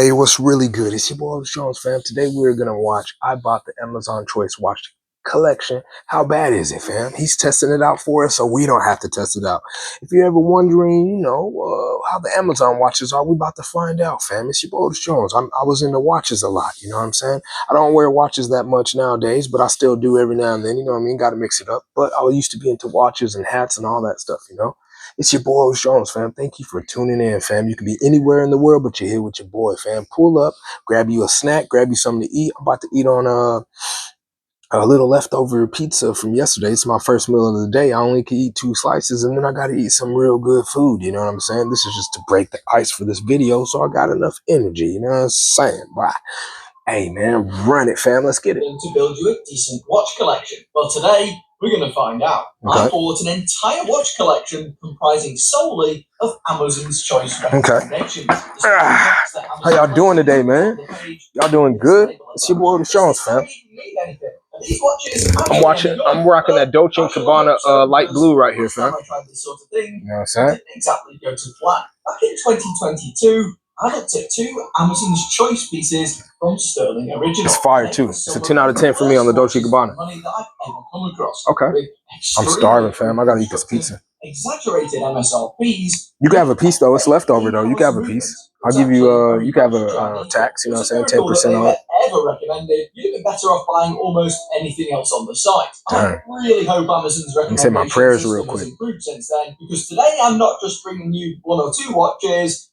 Hey, what's really good? It's your boy Otis Jones, fam. Today we're gonna watch. I bought the Amazon Choice Watch collection. How bad is it, fam? He's testing it out for us, so we don't have to test it out. If you're ever wondering, how the Amazon watches are, we about to find out, fam. It's your boy Otis Jones. I was into watches a lot. You know what I'm saying? I don't wear watches that much nowadays, but I still do every now and then. You know what I mean? Got to mix it up. But I used to be into watches and hats and all that stuff. It's your boy Otis Jones, fam. Thank you for tuning in, fam. You can be anywhere in the world, but you're here with your boy, fam. Pull up, grab you a snack, grab you something to eat. I'm about to eat on a little leftover pizza from yesterday. It's my first meal of the day. I only can eat 2 slices, and then I got to eat some real good food. You know what I'm saying? This is just to break the ice for this video, so I got enough energy. You know what I'm saying? Bye. Hey, man, run it, fam. Let's get it. To build you a decent watch collection. Well, today we're going to find out. Okay. I bought an entire watch collection comprising solely of Amazon's Choice recommendations. How y'all doing today, man? Y'all doing good? It's your boy Otis Jones, fam. I'm rocking that Dolce & Gabbana light blue right here, fam. You know what I'm saying? Didn't exactly go to plan. Back in 2022, I looked at 2 Amazon's Choice pieces from Sterling Original. It's fire too. It's a 10 out of 10 for me on the Dolce & Gabbana. Okay. I'm starving, fam. I gotta eat this pizza. Exaggerated MSRPs. You can have a piece though. It's leftover though. You can have a piece. I'll give you you can have a tax, you know what I'm saying? 10% on it. Ever recommended, you'd be better off buying almost anything else on the site. I really hope Amazon's recommendations say my prayers real quick. Improved since then, because today I'm not just bringing you 1 or 2 watches.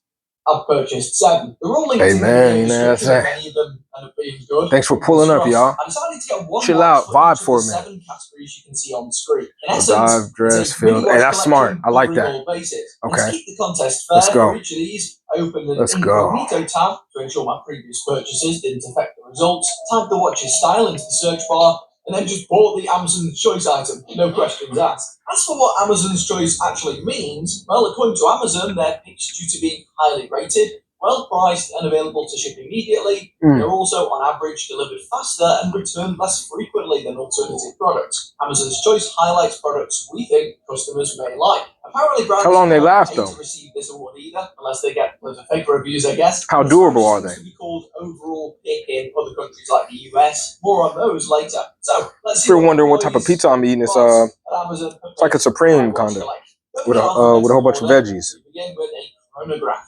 I've purchased 7. They're all linked in the description. Many of them end up being good. Thanks for pulling up, y'all. I decided to get 1 chill out, vibe for a minute. 7 categories you can see on the screen. In essence, dress, film. Hey, that's smart. I like that. Okay. To keep the contest fair, let's go. For each of these, I opened an incognito tab to ensure my previous purchases didn't affect the results, tagged the watch's style into the search bar, and then just bought the Amazon's Choice item. No questions asked. As for what Amazon's Choice actually means, well, according to Amazon, they're picked due to being highly rated, well priced, and available to ship immediately. They're also, on average, delivered faster and returned less frequently than alternative products. Amazon's Choice highlights products we think customers may like. Apparently, brands how long they last though? To receive this award either, unless they get fake reviews, I guess. How durable are they? To be called overall pick in other countries like the US. More on those later. So let's see. If you're wondering what type of pizza I'm eating, it's like a Supreme kind of with a whole bunch of veggies. Begin with a chronograph.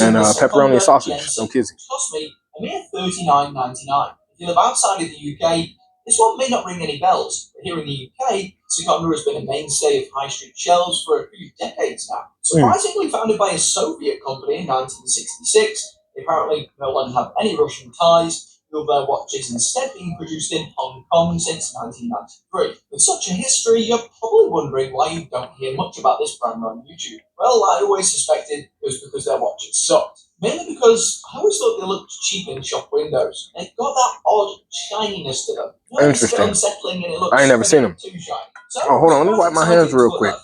And pepperoni and sausage. No kidding. It cost me a mere $39.99. If you live outside of the UK, this one may not ring any bells, but here in the UK, Seconda has been a mainstay of high street shelves for a few decades now. Surprisingly founded by a Soviet company in 1966, they apparently no longer have any Russian ties, with their watches instead being produced in Hong Kong since 1993. With such a history, you're probably wondering why you don't hear much about this brand on YouTube. Well, I always suspected it was because their watches sucked. Mainly because I always thought they looked cheap in shop windows. They've got that odd shininess to them. Interesting. Unsettling, and it looks I ain't never seen them. Too shiny. So, hold on, let me wipe my hands real quick.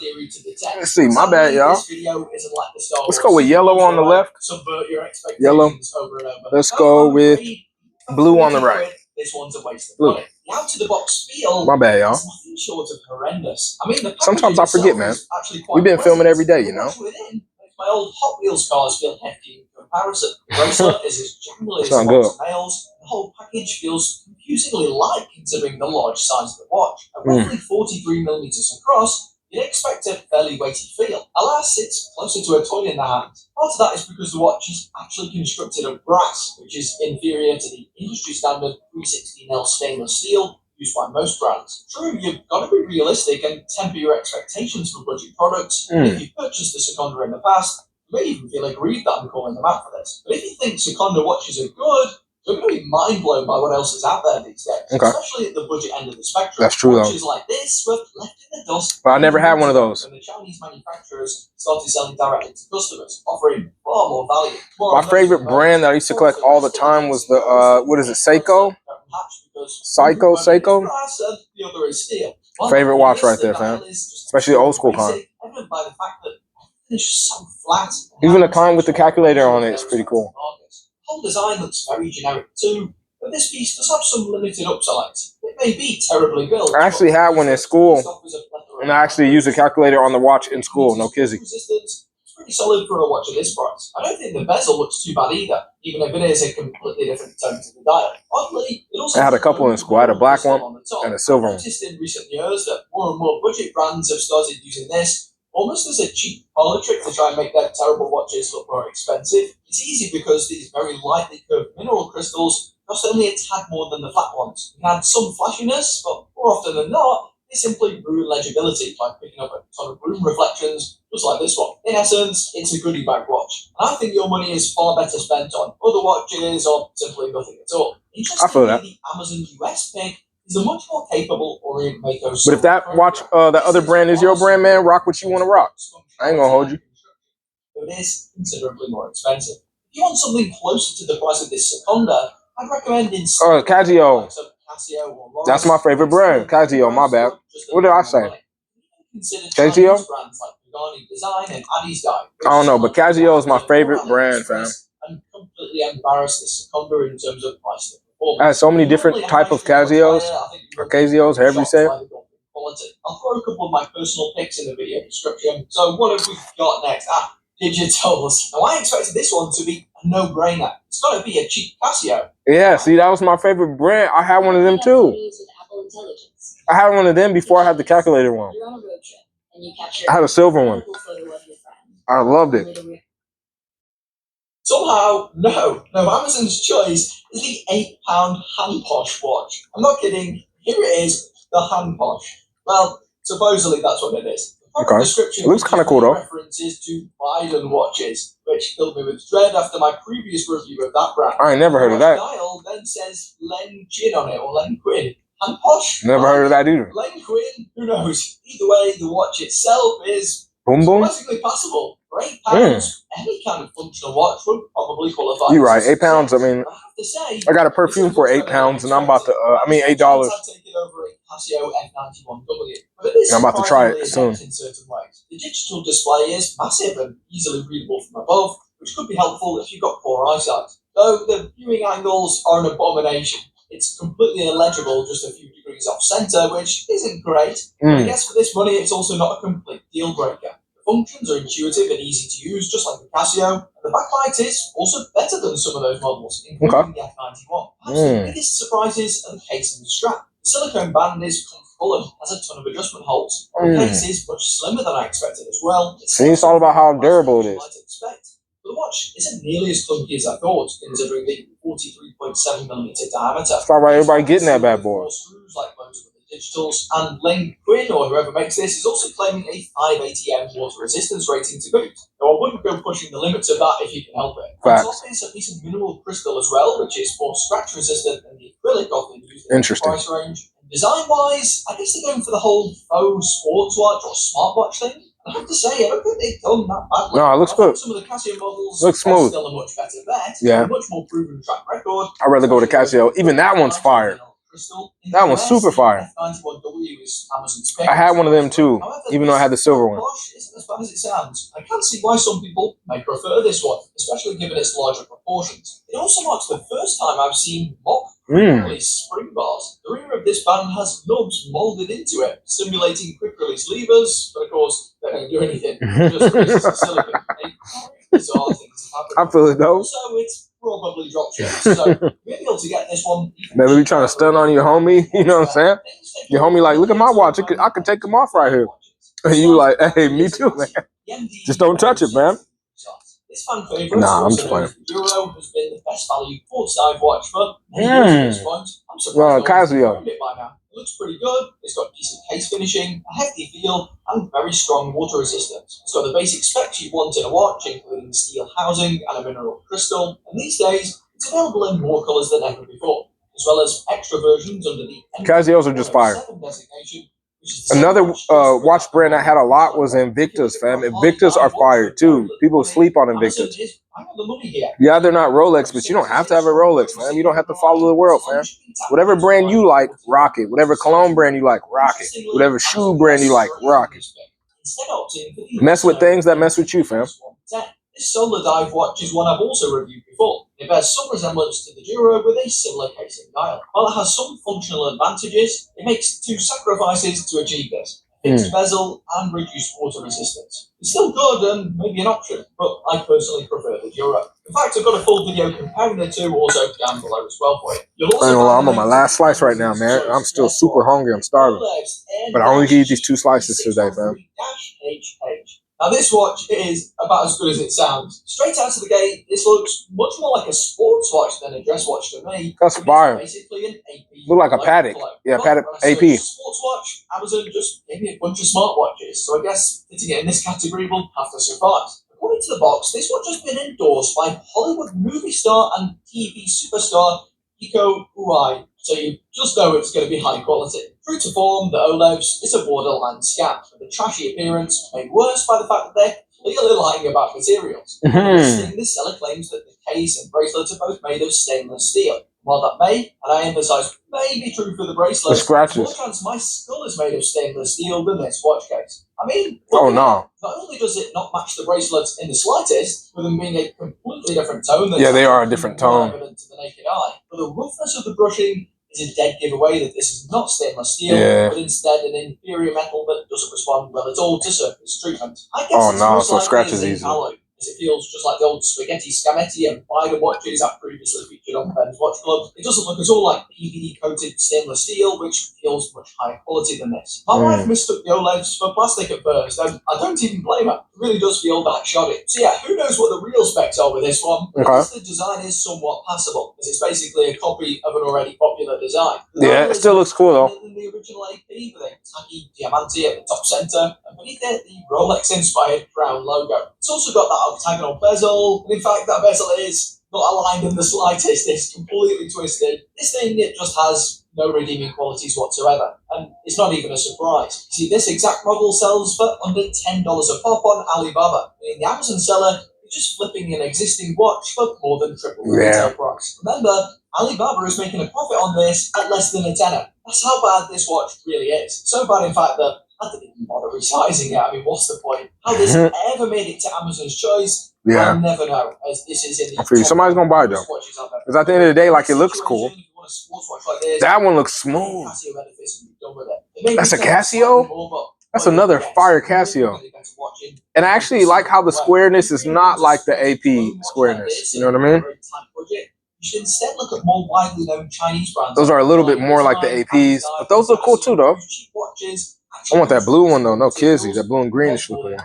Let's see, my bad, y'all. Let's go with yellow on the left. Subvert your expectations yellow. Over and over. Let's go with blue on the right. This one's a waste of money. The out-of-the-box feel. My bad, y'all. Nothing short of horrendous. I mean, sometimes I forget, man. We've been filming every day, you know. My old Hot Wheels cars feel hefty in comparison. The bracelet is as jangly as most nails. The whole package feels confusingly light considering the large size of the watch. At roughly 43mm across, you'd expect a fairly weighty feel. Alas, it's closer to a toy in the hand. Part of that is because the watch is actually constructed of brass, which is inferior to the industry standard 316L stainless steel used by most brands. True, you've got to be realistic and temper your expectations for budget products. If you've purchased a Seconda in the past, you may even feel aggrieved that I'm calling them out for this. But if you think Seconda watches are good, you're going to be mind blown by what else is out there these days, especially at the budget end of the spectrum. That's true, watches like this were left in the dust. But I never had one of those. And the Chinese manufacturers started selling directly to customers, offering far more value. My favorite brand that I used to collect all the time was the what is it, Seiko? Seiko. The other is steel. Favorite watch right there, fam. Especially the old school kind. Even the kind with the calculator on it is pretty cool. The whole design looks very generic too, but this piece does have some limited upsides. It may be terribly built. I actually had one in school, and I actually used a calculator on the watch in school. No kidding. pretty solid for a watch at this price. I don't think the bezel looks too bad either, even if it is a completely different tone to the dial. Oddly, it also I had a couple in squad, a black one and a silver one. I've noticed in recent years that more and more budget brands have started using this almost as a cheap parlor trick to try and make their terrible watches look more expensive. It's easy because these very lightly curved mineral crystals cost only a tad more than the flat ones. It can add some flashiness, but more often than not, they simply ruin legibility by picking up a ton of room reflections, just like this one. In essence, it's a goodie bag watch. And I think your money is far better spent on other watches or simply nothing at all. Interestingly, the Amazon US pick is a much more capable Orient Mako. But if that watch, that other brand is your brand, man, rock what you want to rock. I ain't gonna hold you. But it is considerably more expensive. If you want something closer to the price of this Seconda, I'd recommend Casio. That's my favorite brand. Casio, my bad. What did I say? Casio? I don't know, but Casio is my favorite brand, fam. I'm completely embarrassed this Seconda in terms of price. I have so many different type of Casios, or Casios, however you say it. I'll throw a couple of my personal picks in the video description. So what have we got next? Digitals. Now I expected this one to be a no-brainer. It's got to be a cheap Casio. Yeah, see, that was my favorite brand. I had one of them too. I had one of them before I had the calculator one. I had a silver one. I loved it. Somehow, no, Amazon's choice is the £8 hand posh watch. I'm not kidding. Here it is, the hand posh. Well, supposedly that's what it is. Okay. Description it looks kind of cool though. References to Biden watches, which filled me with dread after my previous review of that brand. I ain't never heard of that. Dial then says Len Chin on it, or Len Quinn. Hand posh. Never heard of that either. Len Quinn, who knows? Either way, the watch itself is surprisingly passable. For £8, any kind of functional watch would probably qualify. You're right, £8. I mean, I got a perfume for £8, and I'm about to. $8. Casio F91W. I'm about to try it soon. In certain ways. The digital display is massive and easily readable from above, which could be helpful if you've got poor eyesight. Though the viewing angles are an abomination. It's completely illegible just a few degrees off center, which isn't great. I guess for this money, it's also not a complete deal breaker. The functions are intuitive and easy to use, just like the Casio, and the backlight is also better than some of those models, including the F91. Perhaps the biggest surprises are the case and the strap. The silicone band is comfortable and has a ton of adjustment holes. The case is much slimmer than I expected as well. It's all about how durable it is. But the watch isn't nearly as clunky as I thought, considering the 43.7mm diameter. That's why everybody getting that bad boy. Screws like most of the digitals, and Len Quinn, or whoever makes this, is also claiming a 580M water resistance rating to boot. Though I wouldn't go pushing the limits of that if you can help it. On top is a piece of mineral crystal as well, which is more scratch resistant than the acrylic often used in the price range. Design-wise, I guess they're going for the whole faux sports watch or smartwatch thing. I have to say, I don't think they've done that badly. No, it looks good. Some of the Casio models looks smooth. Still a much better bet. Yeah. A much more proven track record. I'd rather go to Casio. Even that one's fire. That one's super fire. I had one of them too, even though I had the silver one. Isn't as bad as it sounds. I can see why some people may prefer this one, especially given its larger proportions. It also marks the first time I've seen mock quick-release spring bars. The rear of this band has knobs molded into it, simulating quick-release levers, but of course, they don't do anything. Just releases the silicone. Bizarre things happen. I feel it though. So it's probably drop shipped. So we're able to get this one. Maybe we trying to stun on your homie. You know what I'm saying? Your homie like, look at my watch. I could take him off right here. And you like, hey, me too, man. Just don't touch it, man. This fan favorite, I'm just playing. Euro has been the best value quartz dive watch for many years at this point. I'm surprised Casio. It by now. It looks pretty good. It's got decent case finishing, a hefty feel, and very strong water resistance. It's got the basic specs you want in a watch, including steel housing and a mineral crystal. And these days, it's available in more colors than ever before, as well as extra versions under the Casios are just fire. Designation. Another watch brand I had a lot was Invictus, fam. Invictus are fire too. People sleep on Invictus. Yeah, they're not Rolex, but you don't have to have a Rolex, fam. You don't have to follow the world, fam. Whatever brand you like, rock it. Whatever cologne brand you like, rock it. Whatever shoe brand you like, rock it. Mess with things that mess with you, fam. This solar dive watch is one I've also reviewed before. It bears some resemblance to the Duro with a similar casing dial. While it has some functional advantages, it makes two sacrifices to achieve this. fixed bezel, and reduced water resistance. It's still good and maybe an option, but I personally prefer the Dura. In fact, I've got a full video comparing the two also down below as well for you. You'll also I'm on my last slice right now, man. I'm still super hungry. I'm starving. But I only can eat these 2 slices today, fam. Now, this watch is about as good as it sounds. Straight out of the gate, this looks much more like a sports watch than a dress watch to me. That's fire. Basically an AP. Look like a Paddock. Yeah, Paddock AP. Sports watch, Amazon just gave me a bunch of smartwatches, so I guess fitting it in this category will have to suffice. According to the box, this watch has been endorsed by Hollywood movie star and TV superstar Iko Uwais, so you just know it's going to be high quality. True to form, the OLEDs is a borderline scam, with the trashy appearance made worse by the fact that they're clearly lying about materials. The seller claims that the case and bracelet are both made of stainless steel. While that may, and I emphasize, may be true for the bracelet, there's more chance my skull is made of stainless steel than this watch case. I mean, not only does it not match the bracelet in the slightest, with them being a completely different tone than they are a different tone evident to the naked eye, but the roughness of the brushing is a dead giveaway that this is not stainless steel, but instead an inferior metal that doesn't respond well at all to surface treatment. I guess so scratches easy. As it feels just like the old spaghetti scametti and Biden watches I've previously featured on Ben's Watch Club. It doesn't look at all like PVD-coated stainless steel, which feels much higher quality than this. My wife mistook the OLEDs for plastic at first, and I don't even blame her. It really does feel that shoddy. So yeah, who knows what the real specs are with this one? The design is somewhat passable, as it's basically a copy of an already popular design. It still looks cool though. Than the original AP with a tacky diamante at the top center, and beneath it, the Rolex-inspired crown logo. It's also got that octagonal bezel, and in fact, that bezel is not aligned in the slightest. It's completely twisted. This thing, it just has no redeeming qualities whatsoever, and it's not even a surprise. See, this exact model sells for under $10 a pop on Alibaba, meaning the Amazon seller is just flipping an existing watch for more than triple the retail price. Remember, Alibaba is making a profit on this at less than a tenner. That's how bad this watch really is. So bad, in fact, that I didn't even bother resizing it. I mean, what's the point? How this ever made it to Amazon's choice, I'll never know. As this is in the somebody's gonna buy it though. Because at the end of the day, like, it looks cool. That one looks smooth. That's a Casio? That's another fire Casio. And I actually like how the squareness is not like the AP squareness. You know what I mean? You should instead look at more widely known Chinese brands. Those are a little bit more like the APs, but those look cool too, though. I want that blue one though, no kizzy, that blue and greenish looking. You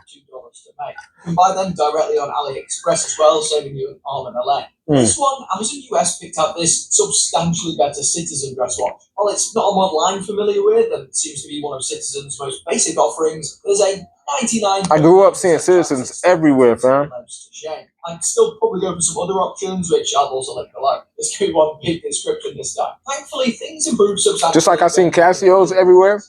can buy them directly on AliExpress as well, saving you an arm and a leg. This one, Amazon US picked out this substantially better Citizen dress watch. While it's not a model I'm familiar with, and seems to be one of Citizen's most basic offerings, there's a 99. I grew up seeing Citizens everywhere, fam. I'd still probably go for some other options, which I'll also link below. Let's go one big description this time. Thankfully, things improved substantially. Just like I've seen Casios everywhere,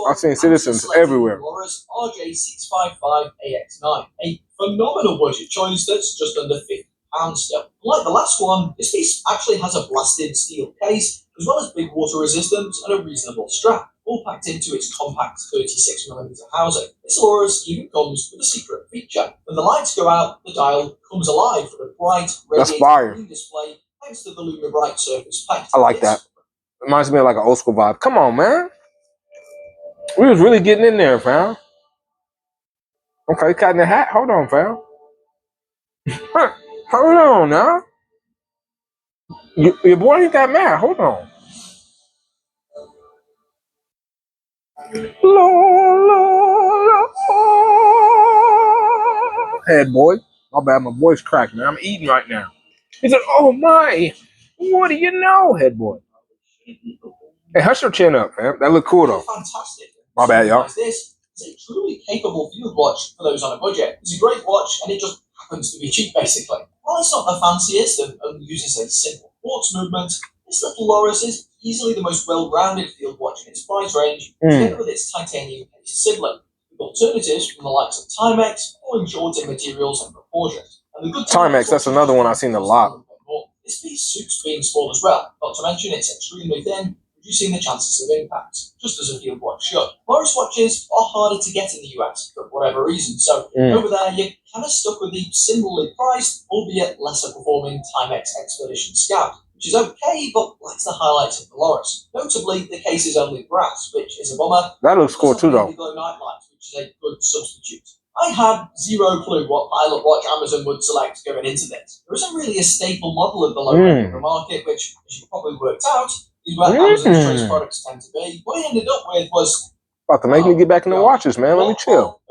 I've seen Citizens everywhere. RJ655AX9, a phenomenal budget choice that's just under £50 still. Like the last one, this piece actually has a blasted steel case, as well as big water resistance and a reasonable strap, all packed into its compact 36mm housing. This Aurus even comes with a secret feature. When the lights go out, the dial comes alive with a bright, radiating green display thanks to the LumiBright surface paint. I like that. Reminds me of like an old school vibe. Come on, man. We was really getting in there, fam. Okay, cutting the hat. Hold on, fam. Hold on now. Your boy ain't got mad. Hold on. Head boy. My bad, my voice cracked, man. I'm eating right now. He said, oh my. What do you know, head boy? Hey, hush your chin up, man. That look cool though. Fantastic. My bad, y'all. This is a truly capable field watch for those on a budget. It's a great watch, and it just happens to be cheap, basically. While it's not the fanciest and only uses a simple quartz movement, this little Aurus is easily the most well-rounded field watch in its price range, together with its titanium-based sibling, with alternatives from the likes of Timex, falling short in materials and proportions. And the good Timex, that's another one I've seen a lot. This piece suits being small as well, not to mention it's extremely thin, reducing the chances of impact, just as a field watch should. Aurus watches are harder to get in the US for whatever reason, so over there you're kind of stuck with the similarly priced, albeit lesser performing Timex Expedition Scout. which is okay, but lacks the highlights of the Loris. Notably, the case is only brass, which is a bummer. That looks cool too, though. Night lights, which is a good substitute. I had zero clue what pilot watch Amazon would select going into this. There isn't really a staple model of the low-end of the market, which, as you probably worked out, is where Amazon's choice products tend to be. What I ended up with was... About to make me get back into watches, man. Let me chill.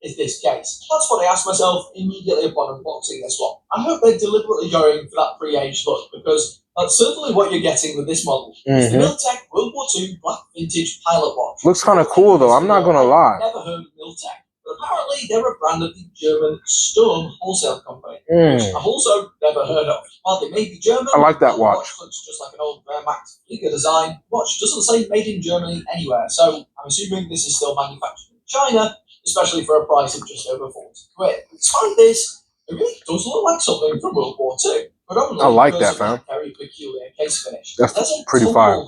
Is this case? That's what I asked myself immediately upon unboxing this one. I hope they're deliberately going for that pre-aged look, because that's certainly what you're getting with this model. It's the Miltech World War II black vintage pilot watch. Looks kind of cool, though. I'm not going to lie. Never heard of Miltech. But apparently, they're a brand of the German Sturm wholesale company, which I've also never heard of. While they may be German, I like that watch. Looks just like an old Wehrmacht Flieger design. Watch doesn't say made in Germany anywhere, so I'm assuming this is still manufactured in China, especially for a price of just over 40 quid. Despite this, it really does look like something from World War II. I like that, fam. Very peculiar case finish. That's pretty fire.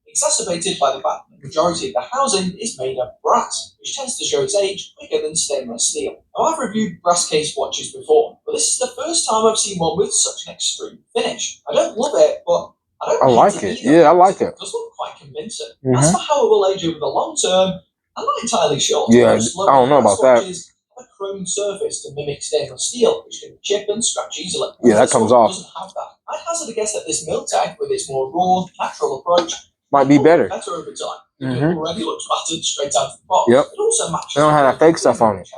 Exacerbated by the fact that the majority of the housing is made of brass, which tends to show its age quicker than stainless steel. Now, I've reviewed brass case watches before, but this is the first time I've seen one with such an extreme finish. I don't love it, but I like it. Yeah, I like it. It does look quite convincing. As for how it will age over the long term, I'm not entirely sure. Yeah, I don't know about that. Have a chrome surface to mimic stainless steel, which can chip and scratch easily. Yeah, that comes off. Doesn't have that. I'd hazard a guess that this Miltech, with its more raw, natural approach, might be better. Better over time. It already looks battered straight out of the box. Yep. It also matches. They don't have that fake stuff on it.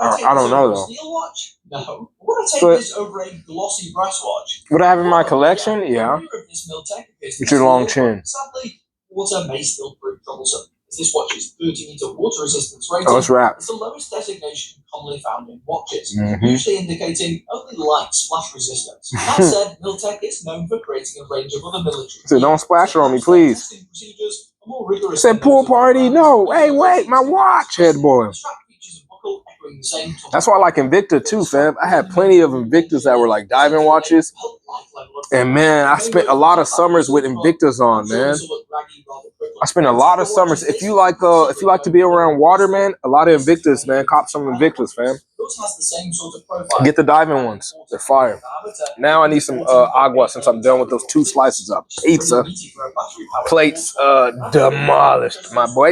I don't know though. Steel watch? No. Would I take this over a glossy brass watch? Would I have in my collection? Yeah. With your long chin. Sadly, water may still prove troublesome. As this watch is 30-meter water resistance rating. Oh, it's wrapped. It's the lowest designation commonly found in watches, usually indicating only light splash resistance. That said, Miltech is known for creating a range of other military. So don't splash on me, please. It said pool party. No, hey, wait, my watch, head boy. That's why I like Invicta too, fam. I had plenty of Invictas that were like diving watches. And man, I spent a lot of summers with Invictas on, man. I spent a lot of summers. If you like to be around water, man, a lot of Invictas, man. Cop some Invictas, fam. Get the diving ones. They're fire. Now I need some agua since I'm done with those 2 slices of pizza. Plates demolished, my boy.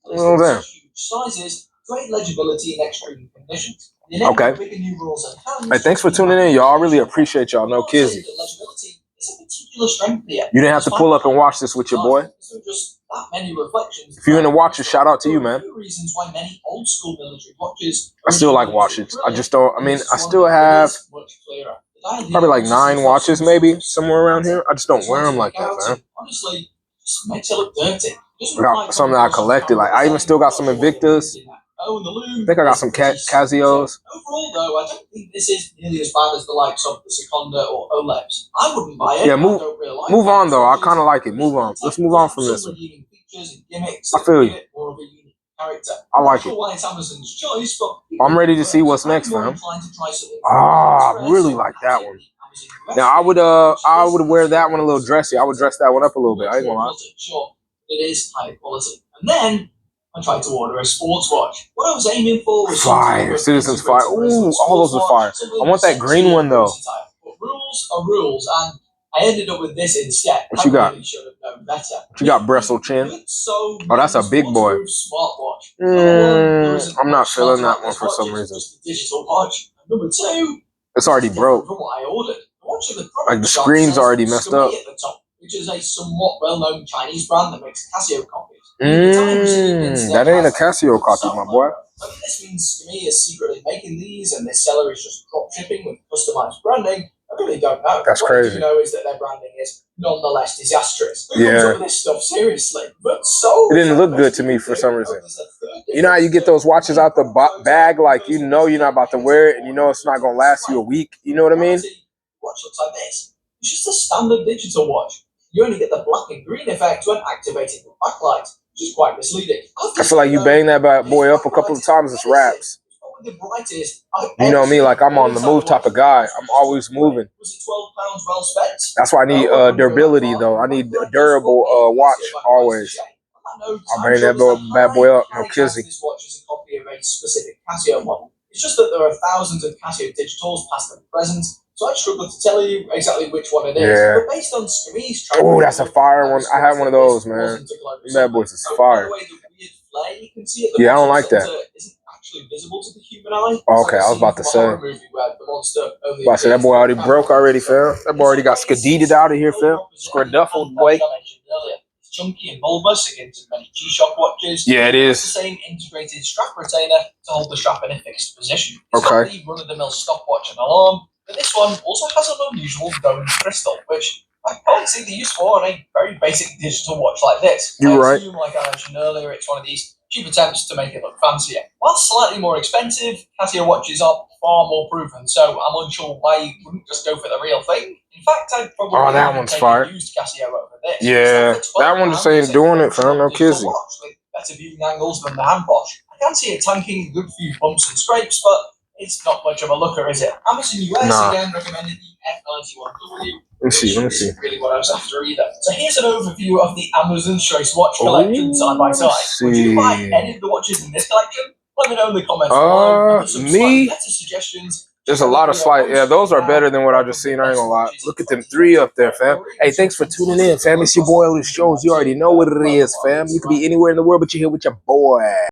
You know what I'm saying? Great legibility in extreme conditions. Okay. Hey, thanks for tuning in, y'all. I really appreciate y'all. No kizzy. You didn't have to pull up and watch this with your boy. If you're into watches, shout out to you, man. I still like watches. I just don't. I mean, I still have probably like 9 watches, maybe somewhere around here. I just don't wear them like that, man. Honestly, just makes it look dirty. I got some that I collected. Like I even still got some Invictas. I think I got some Casios. Overall, though, I don't think this is nearly as bad as the likes of the Seconda or Olebs. I wouldn't buy it. Yeah, move on, though. I kind of like it. Move on. Let's move on from this one. I feel you. I like it. I'm ready to see what's next, fam. I really like that one. Now I would wear that one a little dressy. I would dress that one up a little bit. I ain't gonna lie. It is high quality. And then I tried to order a sports watch. What I was aiming for was fire. Citizens Fire. Ooh, all those are fire. I want that green one though. But rules are rules, and I ended up with this instead. What you got? Really should have known better. What you got, Brestle Chin? Oh, that's a big boy. I'm not feeling that one for some reason. Digital watch. Number 2. It's already broke. From what I ordered. Like the screen's already messed up. Which is a somewhat well-known Chinese brand that makes Casio copies. That ain't a Casio copy, my boy. What this means to me is secretly making these, and this seller is just drop shipping with customized branding. I really don't know. That's crazy. What I do know is that their branding is nonetheless disastrous. Yeah. Comes up with this stuff seriously, but so it didn't look good to me for some reason. You know how you get those watches out the bag, like you know you're not about to wear it, and you know it's not gonna last you a week. You know what I mean? Watch looks like this. It's just a standard digital watch. You only get the black and green effect when activating the backlight, which is quite misleading. I feel like you bang that bad boy up a couple of times, it's wraps. You know me, like I'm on the move type of guy. I'm always moving. That's why I need durability, though. I need a durable watch always. I'll bang that bad boy up, no kizzy. This watch is a copy of a specific Casio model. It's just that there are thousands of Casio digitals past and present, So I struggle to tell you exactly which one it is. Yeah. But based on Screamy's track Oh, that's a fire one. I had one of those, man. Bad Boys is fire. By the way, the weird flare you can see at the Yeah, I don't bottom like that. center isn't actually visible to the human eye. Oh, okay, I was about to say. Movie where the monster only But I said that boy already broke already, fam. That boy already got skedeeded out of here, fam. Squirduffled, boy. It's chunky and bulbous against many G-Shock watches. Yeah, it is. It's the same integrated strap retainer to hold the strap in a fixed position. It's Okay. not the run-of-the-mill stopwatch and alarm, but this one also has an unusual domed crystal, which I can't see the use for on a very basic digital watch like this. You're right. I assume, like I mentioned earlier, it's one of these cheap attempts to make it look fancier. While slightly more expensive, Casio watches are far more proven, so I'm unsure why you wouldn't just go for the real thing. In fact, I'd probably that one's take fire. a used Casio over this. Yeah, that one just ain't doing it, fam. No kissing. With better viewing angles than the hand wash. I can see it tanking a good few bumps and scrapes, but it's not much of a looker, is it? Amazon US again recommended the F91W. Let me see. Really what I was after either. So here's an overview of the Amazon Choice watch collection side by side. Would you buy any of the watches in this collection? Let me know in the comments below. Me? Better suggestions. There's a lot of slight. Yeah, those are better than what I just seen. I ain't gonna lie. Look at them 3 up there, fam. Hey, thanks for tuning in, fam. It's your boy Otis Shows. You already know what it is, fam. You could be anywhere in the world, but you're here with your boy.